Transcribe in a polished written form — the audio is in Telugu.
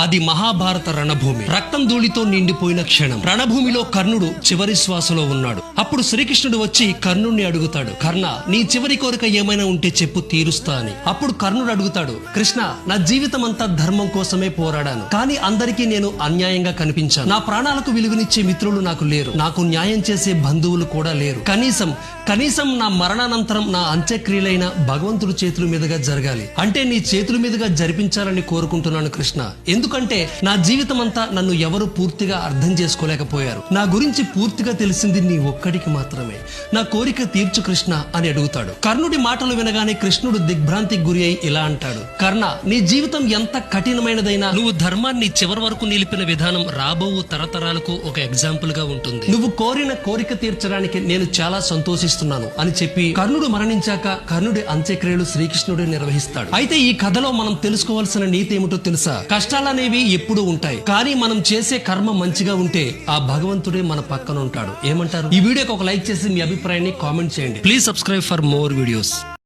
అది మహాభారత రణభూమి. రక్తం ధూళితో నిండిపోయిన క్షణం. రణభూమిలో కర్ణుడు చివరి శ్వాసలో ఉన్నాడు. అప్పుడు శ్రీకృష్ణుడు వచ్చి కర్ణుడిని అడుగుతాడు, కర్ణ, నీ చివరి కోరిక ఏమైనా ఉంటే చెప్పు, తీరుస్తా అని. అప్పుడు కర్ణుడు అడుగుతాడు, కృష్ణ, నా జీవితం అంతా ధర్మం కోసమే పోరాడాను, కానీ అందరికీ నేను అన్యాయంగా కనిపించాను. నా ప్రాణాలకు విలువనిచ్చే మిత్రులు నాకు లేరు, నాకు న్యాయం చేసే బంధువులు కూడా లేరు. కనీసం నా మరణానంతరం నా అంత్యక్రియలైన భగవంతుడి చేతుల మీదుగా జరగాలి. అంటే నీ చేతుల మీదుగా జరిపించాలని కోరుకుంటున్నాను కృష్ణ. ఎందుకంటే నా జీవితం అంతా నన్ను ఎవరు పూర్తిగా అర్థం చేసుకోలేకపోయారు. నా గురించి పూర్తిగా తెలిసింది నీ ఒక్కడికి మాత్రమే. నా కోరిక తీర్చు కృష్ణ అని అడుగుతాడు. కర్ణుడి మాటలు వినగానే కృష్ణుడు దిగ్భ్రాంతికి గురి అయి ఇలా అంటాడు, కర్ణ, నీ జీవితం ఎంత కఠినమైనదైనా నువ్వు ధర్మాన్ని చివరి వరకు నిలిపిన విధానం రాబో తరతరాలకు ఒక ఎగ్జాంపుల్ గా ఉంటుంది. నువ్వు కోరిన కోరిక తీర్చడానికి నేను చాలా సంతోషిస్తున్నాను అని చెప్పి కర్ణుడు మరణించాక కర్ణుడి అంత్యక్రియలు శ్రీకృష్ణుడే నిర్వహిస్తాడు. అయితే ఈ కథలో మనం తెలుసుకోవాల్సిన నీతి ఏమిటో తెలుసా? కష్టాలనేవి ఎప్పుడూ ఉంటాయి, కానీ మనం చేసే కర్మ మంచిగా ఉంటే ఆ భగవంతుడే మన పక్కన ఉంటాడు. ఏమంటారు? ఈ వీడియోకి ఒక లైక్ చేసి మీ అభిప్రాయాన్ని కామెంట్ చేయండి. Please subscribe for more videos.